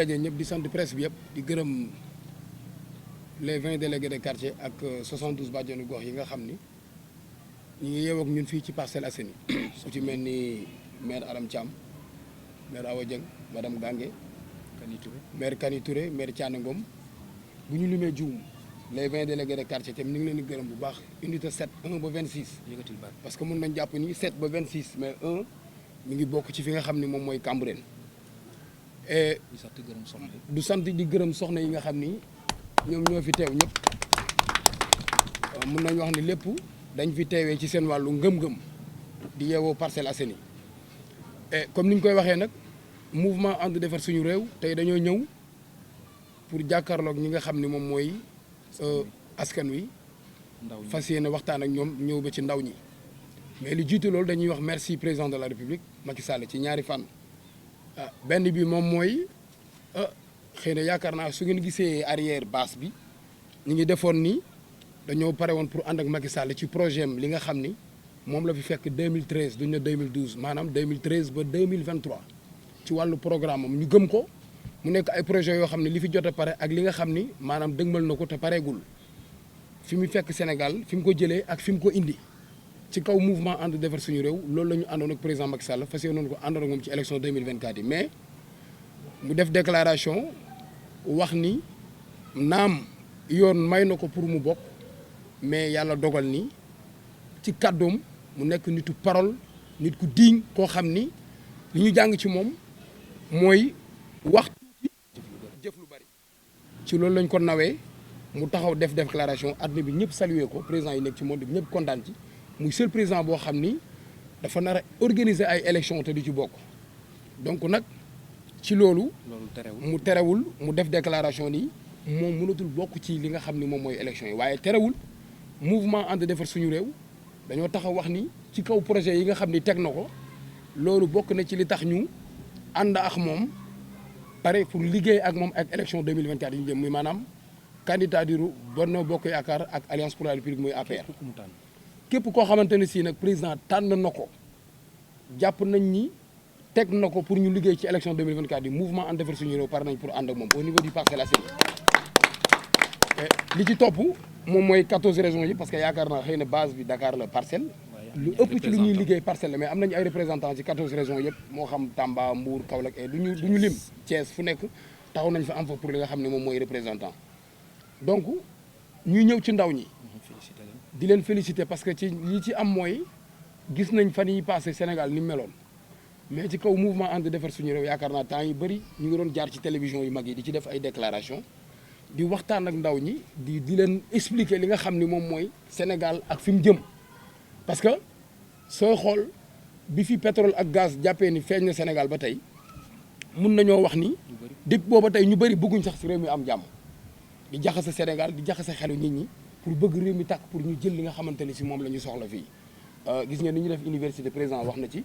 daje ñëpp di sant presse bi yëpp di gërëm les 20 délégués de quartier ak 72 bàjjenu gox yi nga xam ni ñu ngi yeewoo ak ñun fii ci Parcelles Assainies su ci mel ni maire Aram Thiam maire Awa Dieng madame Gangue maire Kani Touré maire Thiané Ngom bu ñu limee juum les 20 délégués de quartier tam ñu ngi leen di gërëm bu baax unité 7 1 ba 26 parce que mën nañ jàpp ni 7 ba 26 mais 1 mi ngi bokk ci fi nga xam ni moom mooy Cambérène et du sant di gërëm soxna yi nga xam ni ñoom ñoo fi teew ñëpp mën nañu wax ni lépp dañ fi teewee ci seen wàllu ngëm-ngëm di yeewoo Parcelles Assainies et comme ni ñu koy waxee nag mouvement ànd defar suñu réew tey dañoo ñëw pour jàkkaarloog ñi nga xam ni moom mooy askan wi fas yéene waxtaan ak ñoom ñëw ba ci ndaw ñi mais li jiitu loolu dañuy wax merci président de la république Macky Sall ci ñaari fànn benn bi moom mooy xëy na yaakaar naa su ngeen gisee arrière base bi ñu ngi defoon ni dañoo pare woon pour ànd ak Macky Sall ci projet am li nga xam ni moom la fi fekk 2013 duñ ne 2012 maanaam 2013 ba 2023 ci wàllu programme am ñu gëm ko mu nekk ay projet yoo xam ne li fi jot a pare ak li nga xam ni maanaam dëgmal na ko te pareegul fi mu fekk Sénégal fi mu ko jëlee ak fi mu ko indi ci kaw mouvement ànd defar suñu réew loolu la ñu àndoon ak président Macky Sall fas yéenoon ko àndoon ak moom ci élection 2024 yi mais mu def déclaration wax ni naam yoon may na ko pour mu bokk mais yàlla dogal ni ci kàddoom mu nekk nitu parole nit ku digne koo xam ni li ñu jàng ci moom mooy wax tuuti jëf lu bari ci loolu lañ ko nawee mu taxaw def déclaration àdduna bi ñëpp salué ko président yi nekk ci monde bi ñëpp kontaan ci muy seul président boo xam ni dafa nar a organiser ay élections te du ci bokk donc nag ci loolu mu terewul mu def déclaration ni moom mënatul bokk ci li nga xam ni moom mooy élections yi waaye terewul mouvement ànd defar suñu réew dañoo taxaw wax ni ci kaw projet yi nga xam ni teg na ko loolu bokk na ci li tax ñu ànd ak moom pare pour liggéey ak moom ak élection 2024 yi ñu jëm muy maanaam candidature Benno Bokk Yaakaar ak Alliance pour la République muy APR képp koo xamante ne si nag président tànn na ko jàpp nañ ni teg na ko pour ñu liggéey ci élection 2024 yi mouvement ànd defar suñu réew pare nañ pour ànd ak moom au niveau du Parcelles Assainies li ci topp moom mooy 14 régions yi parce que yaakaar naa xëy na base bi Dakar la parcelle lu ëpp ci lu ñuy liggéey parcelle la mais am nañu ay représentants ci 14 régions yëpp moo xam Tamba Mbour Kaolack et du ñu lim Thiès fu nekk taxaw nañ fa am fa pour li nga xam ne moom mooy représentant donc ñuy ñëw ci ndaw ñi di leen féliciter parce que ci li ci am mooy gis nañ fan yi passé Sénégal ni mu meloon mais ci kaw mouvement ànd defar suñu réew yaakaar naa temps yu bëri ñu ngi doon jaar ci télévision yu mag yi di ci def ay déclaration di waxtaan ak ndaw ñi di leen expliquer li nga xam ni moom mooy Sénégal ak fi mu jëm parce que sooy xool bi fi pétrole ak gaz jàppee ni feeñ na Sénégal ba tey mun nañoo wax ni depuis booba tey ñu bëri bëgguñ sax si réew mi am jàmm di jaxase Sénégal di jaxase xelu nit ñi pour bëgg réew mi tàkk pour ñu jël li nga xamante ni si moom la ñu soxla fii gis ngeen ni ñu def université président wax na ci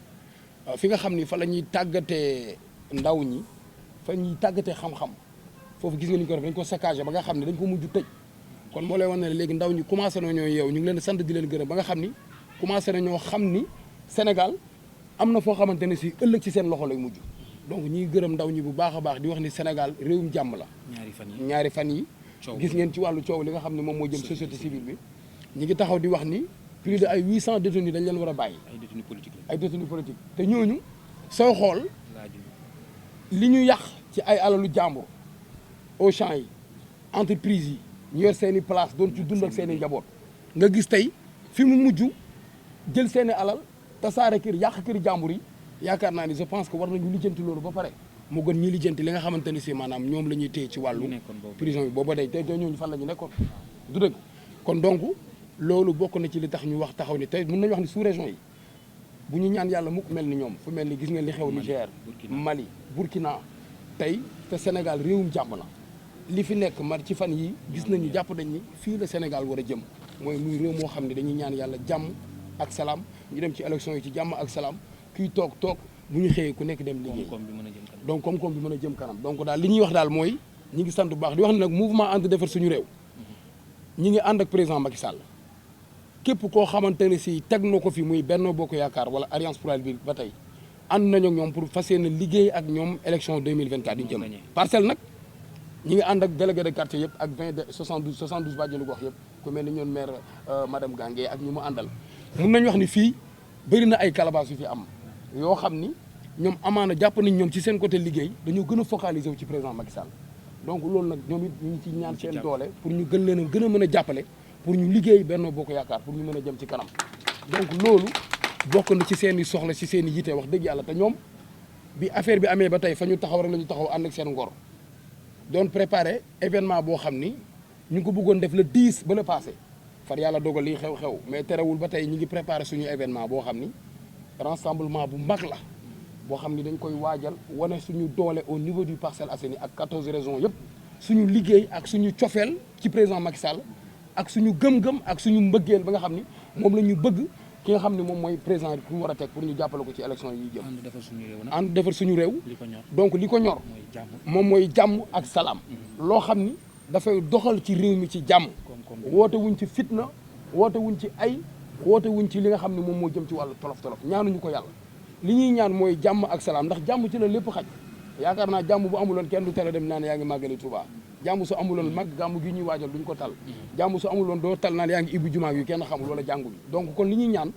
fi nga xam ni fa la ñuy tàggatee ndaw ñi fa ñuy tàggatee xam-xam foofu gis ngeen ni ko def dañ ko saccagé ba nga xam ne dañ ko mujj tëj kon moo lay wax ne léegi ndaw ñi commencé nañoo yeew ñu ngi leen sant di leen gërëm ba nga xam ni commencé nañoo xam ni Sénégal am na foo xamante ne si ëllëg ci seen loxo lay mujj donc ñuy gërëm ndaw ñi bu baax a baax di wax ni Sénégal réewum jàmm la ñaari fan yi gis ngeen ci wàllu coow li nga xam ne moom moo jëm société civile bi ñi ngi taxaw di wax ni plus de ay 800 détenus dañ leen war a bàyyi ay détenus politique te ñooñu soo xool li ñu yàq ci ay alalu jàmbur Auchan yi entreprise yi ñu yor seen i place doon ci dund ak seen i njaboot nga gis tey fi mu mujj jël seen i alal tasaare kër yàq këri jàmbur yi yaakaar naa ni je pense que war nañu lijjanti loolu ba pare moo gën ñi lijjanti li nga xamante ni si maanaam ñoom la ñuy téye ci wàllu prison bi booba day tey ñooñu fan la ñu nekkoon du dëgg kon donc loolu bokk na ci li tax ñu wax taxaw ni tey mën nañu wax ni sous région yi bu ñu ñaan yàlla mukk mel ni ñoom fu mel ni gis ngeen li xew Niger Mali Burkina tey te Sénégal réewum jàmm la li fi nekk mar ci fan yi gis nañu jàpp nañ ni fii la Sénégal war a jëm mooy muy réew moo xam ne dañuy ñaan yàlla jàmm ak salaam ñu dem ci élection yi ci jàmm ak salaam kuy toog bu ñu xëyee ku nekk dem liggéey donc koom-koom bi mën a jëm kanam donc daal li ñuy wax daal mooy ñi ngi sant bu baax di wax ne nag mouvement ànd defar suñu réew ñi ngi ànd ak président Macky Sall képp koo xamante ne si teg na ko fi muy Benno Bokk Yaakaar wala Alliance pour la République ba tey ànd nañu ak ñoom pour fas yéene liggéey ak ñoom élection 2024 yi jëm. Parcelles nag ñi ngi ànd ak délégué de quartier yëpp ak 72 bàjjenu gox yëpp ku mel ni ñoon maire madame Gangué ak ñu mu àndal. mun nañu wax ni fii bëri na ay calebasse yu fi am yoo xam ni ñoom amaana jàpp nañ ñoom ci seen côté liggéey dañoo gën a focaliser wu ci président Macky Sall donc loolu nag ñoom it ñu ngi ci ñaan seen doole pour ñu gën leen a gën a mën a jàppale pour ñu liggéey Benno Bokk Yaakaar pour ñu mën a jëm ci kanam donc loolu bokk na ci seen i soxla ci seen i yite wax dëgg yàlla te ñoom bi affaire bi amee ba tey fa ñu taxaw rek la ñu taxaw ànd ak seen ngor doon préparer événement boo xam ni ñu ngi ko bëggoon def le 10 ba le passé far yàlla dogal lii xew-xew mais terewul ba tey ñu ngi préparer suñu événement boo xam ni rassemblement bu mag la boo xam ni dañ koy waajal wane suñu doole au niveau du Parcelles Assainies ak 14 régions yëpp suñu liggéey ak suñu cofeel ci président Macky Sall ak suñu gëm-gëm ak suñu mbëggeel ba nga xam ni moom la ñu bëgg ki nga xam ne moom mooy président ku mu war a teg pour ñu jàppale ko ci élection yi jëm. ànd defar suñu réew nag ànd defar suñu réew. donc li ko ñor moom mooy jàmm ak salaam. loo xam ni dafay doxal ci réew mi ci jàmm. woote wuñ ci fitna woote wuñ ci ay woote wuñ ci li nga xam ne moom moo jëm ci wàllu tolof-tolof ñaanuñu ko yàlla. li ñuy ñaan mooy jàmm ak salaam ndax jàmm ci la lépp xaj yaakaar naa jàmm bu amuloon kenn du tere dem naan yaa ngi màggali Touba jàmm su amuloon mag gàmmu gi ñuy waajal duñ ko tal jàmm su amuloon doo tal naan yaa ngi ibbi jumaa yu kenn xamul wala jàngu bi donc kon li ñuy ñaan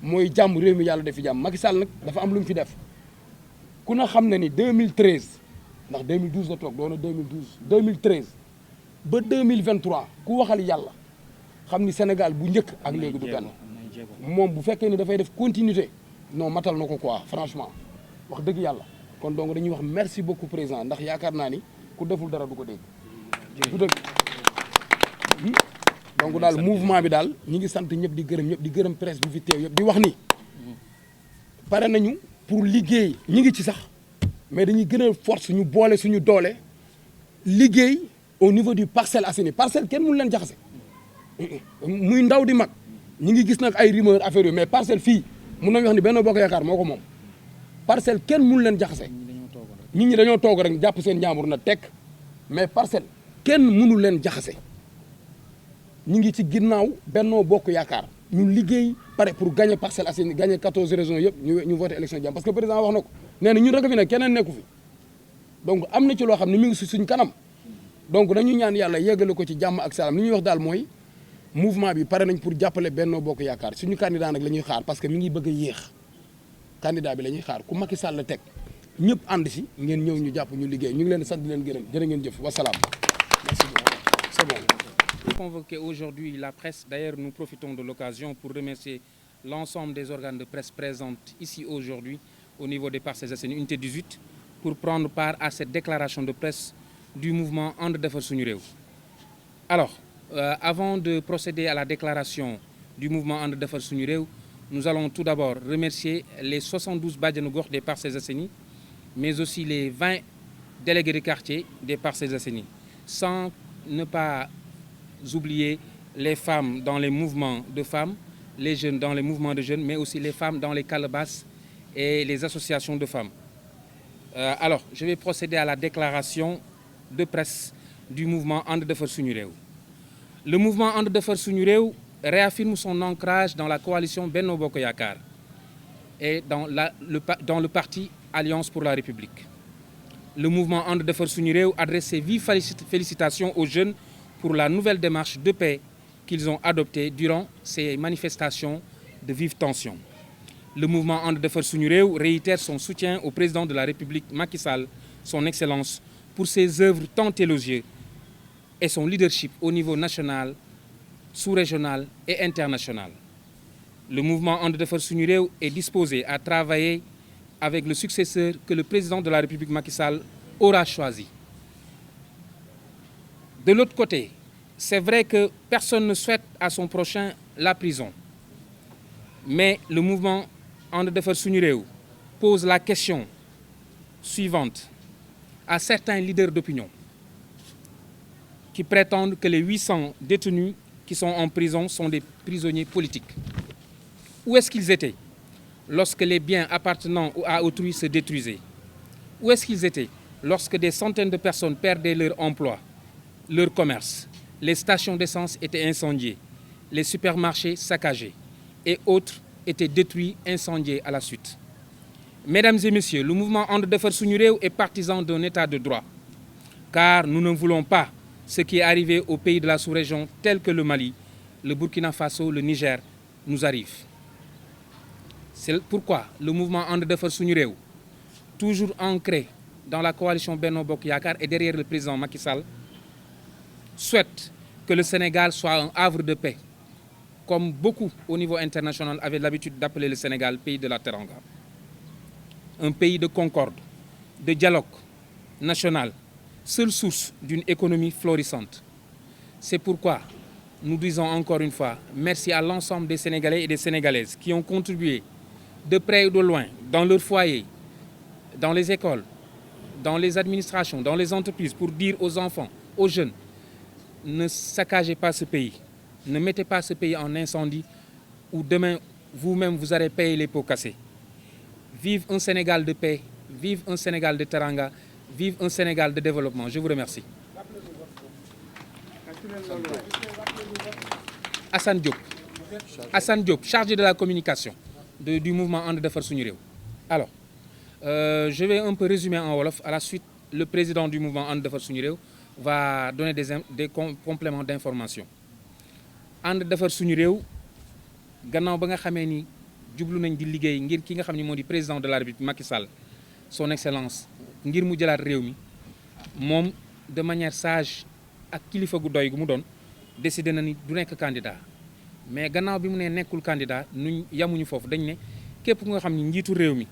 mooy jàmm réew mi yàlla def fi jàmm Macky Sall nag dafa am lu mu fi def ku na xam ne ni 2013 ndax 2012 la toog doona 2013 ba 2023 ku waxal yàlla xam ni Sénégal bu njëkk ak léegi du benn moom bu fekkee ni dafay def continuité non matal na ko quoi franchement wax dëgg yàlla kon donc dañuy wax merci beaucoup président ndax yaakaar naa ni ku deful dara du ko dégg du dëgg donc daal mouvement bi daal ñi ngi sant ñëpp di gërëm presse bi fi teew yëpp di wax ni pare nañu pour liggéey ñi ngi ci sax mais dañuy gën a force ñu boole suñu doole liggéey au niveau du Parcelles Assainies parcelle kenn mënu leen jaxase muy ndaw di mag ñi ngi gis nag ay rumeur affaire yooyu mais parcelle fii mun nañu wax ni Benno Bokk Yaakaar moo ko moom parcelle kenn mënu leen jaxase nit ñi dañoo toog rek jàpp seen njàmbur na tekk mais parcelle kenn mënu leen jaxase ñu ngi ci ginnaaw Benno Bokk Yaakaar ñu liggéey pare pour gagner Parcelles Assainies gagner 14 régions yëpp ñu voté élection jàmm parce que président wax na ko nee na ñun rek fi ne keneen nekku fi donc am na ci loo xam ne mi ngi si suñ kanam donc dañu ñaan yàlla yeggale ko ci jàmm ak salaam li ñuy wax daal mooy mouvement bi pare nañ pour jàppale Benno Bokk Yaakaar suñu candidat nag la ñuy xaar parce que mi ngi bëgg a yéex candidat bi la ñuy xaar ku Macky Sall la teg ñëpp ànd si ngeen ñëw ñu jàpp ñu liggéey ñu ngi leen di sant di leen gërëm jërë ngeen jëf wasalaam merci beaucoup c'est bon. Convoquer aujourd'hui la presse. D'ailleurs, nous profitons de l'occasion pour remercier l'ensemble des organes de presse présents ici aujourd'hui au niveau des Parcelles Assainies unité 18 pour prendre part à cette déclaration de presse du mouvement And Defar Suñu Réew. Alors, avant de procéder à la déclaration du mouvement And Defar Suñu Réew, nous allons tout d'abord remercier les 72 bajenu gox des Parcelles Assainies, mais aussi les 20 délégués de quartier des Parcelles Assainies, sans ne pas oublier les femmes dans les mouvements de femmes, les jeunes dans les mouvements de jeunes, mais aussi les femmes dans les calebasses et les associations de femmes. Alors, je vais procéder à la déclaration de presse du mouvement And Defar Suñu Réew. Le mouvement And Defar Suñu Réew réaffirme son ancrage dans la coalition Benno Bokk Yaakaar et dans le parti Alliance pour la République. Le mouvement And Defar Suñu Réew adresse ses vives félicitations aux jeunes pour la nouvelle démarche de paix qu'ils ont adoptée durant ces manifestations de vive tension. Le mouvement And Defar Suñu Réew réitère son soutien au président de la République Macky Sall, son Excellence, pour ses œuvres tant élogieuses et son leadership au niveau national, sous-régional et international. Le mouvement And Defar Suñu Réew est disposé à travailler avec le successeur que le président de la République Macky Sall aura choisi. De l'autre côté, c'est vrai que personne ne souhaite à son prochain la prison. Mais le mouvement And Defar Suñu Réew pose la question suivante à certains leaders d'opinion qui prétendent que les 800 détenus qui sont en prison sont des prisonniers politiques. Où est-ce qu'ils étaient lorsque les biens appartenant à autrui se détruisaient? Où est-ce qu'ils étaient lorsque des centaines de personnes perdaient leur emploi, leur commerce? Les stations d'essence étaient incendiées, les supermarchés saccagés et autres étaient détruits, incendiés à la suite. Mesdames et messieurs, le mouvement And Defar Suñu Réew est partisan d'un état de droit, car nous ne voulons pas ce qui est arrivé aux pays de la sous-région tels que le Mali, le Burkina Faso, le Niger nous arrive. C'est pourquoi le mouvement And Defar Suñu Réew, toujours ancré dans la coalition Benno Bokk Yakaar et derrière le président Macky Sall, souhaite que le Sénégal soit un havre de paix, comme beaucoup au niveau international avaient l'habitude d'appeler le Sénégal pays de la Teranga. Un pays de concorde, de dialogue national, seule source d'une économie florissante. C'est pourquoi nous disons encore une fois merci à l'ensemble des Sénégalais et des Sénégalaises qui ont contribué de près ou de loin, dans leur foyer, dans les écoles, dans les administrations, dans les entreprises, pour dire aux enfants, aux jeunes, ne saccagez pas ce pays, ne mettez pas ce pays en incendie, ou demain, vous-même, vous allez payer les pots cassés. Vive un Sénégal de paix, vive un Sénégal de teranga, vive un Sénégal de développement. Je vous remercie. Assane Diop. Assane Diop, chargé de la communication du mouvement And Defar Suñu Réew. Alors, je vais un peu résumer en wolof. À la suite, le président du mouvement And Defar Suñu Réew va donner des compléments d'information. And Defar Suñu Réew gannaaw ba nga xamee ni jublu nañ di liggéey ngir ki nga xam ni moo di président de la République Macky Sall son excellence ngir mu jëlaat réew mi moom de manière sage ak kilifa gu doy gu mu doon décidé na ni du nekk candidat. Mais gannaaw bi mu nee nekkul candidat nuñ yamuñu foofu dañ ne képp ku nga xam ni njiitu réew mi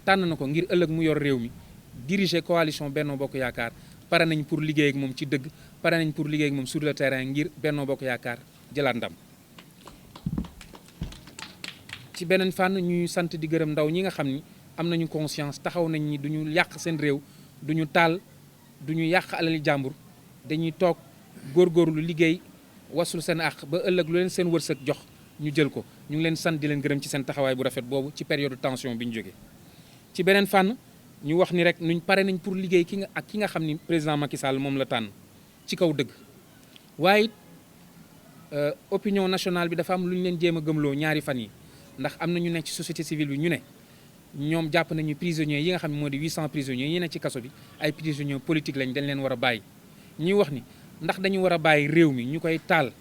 tànn na ko ngir ëllëg mu yor réew mi diriger coalition Benno Bokk Yaakaar pare nañ pour liggéey ak moom ci dëgg pare nañ pour liggéey ak moom sur le terrain ngir Benno Bokk Yaakaar jëlaat ndam. ci beneen fànn ñuy sant di gërëm ndaw ñi nga xam ni am nañu conscience taxaw nañ ni duñu yàq seen réew duñu taal duñu yàq alali jàmbur dañuy toog góorgóorlu liggéey wasul seen àq ba ëllëg lu leen seen wërsëg jox ñu jël ko ñu ngi leen sant di leen gërëm ci seen taxawaay bu rafet boobu ci période de tension bi ñu jógee. ci beneen fànn ñu wax ni rek nuñ pare nañ pour liggéey ki nga xam ni président Macky Sall moom la tànn ci kaw dëgg waaye opinion nationale bi dafa am lu ñu leen jéem a gëmloo ñaari fan yi ndax am na ñu nekk ci société civile bi ñu ne ñoom jàpp nañu prisonniers yi nga xam ne moo di 800 prisonniers yi nekk ci kaso bi ay prisonniers politiques lañ dañ leen war a bàyyi. ñuy wax ni ndax dañu war a bàyyi réew mi ñu koy taal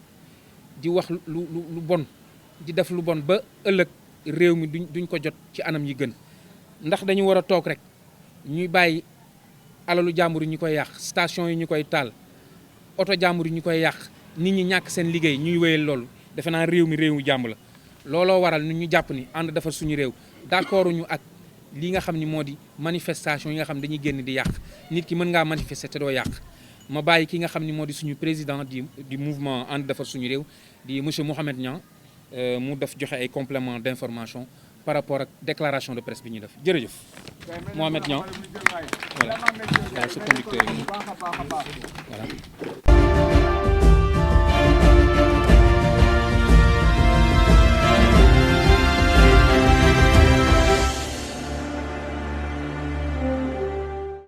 di wax lu bon di def lu bon ba ëllëg réew mi duñ ko jot ci anam yi gën ndax dañu war a toog rek ñuy bàyyi alalu jàmbur yi ñu koy yàq station yi ñu koy taal oto jàmbur yi ñu koy yàq nit ñi ñàkk seen liggéey ñuy wéyal loolu defe naa réew mi réewu jàmb la. looloo waral ni ñu jàpp ni And Defar Suñu Réew d'accord ñu ak li nga xam ni moo di manifestation yi nga xam dañuy génn di yàq nit ki mën ngaa manifester te doo yàq ma bàyyi ki nga xam ni moo di suñu président du mouvement And Defar Suñu Réew di monsieur Mouhamed Niang mu def joxe ay compléments d'information par rapport ak déclaration de presse bi ñuy def jërëjëf. Mouhamed Niang voilà sa conducteur yi voilà.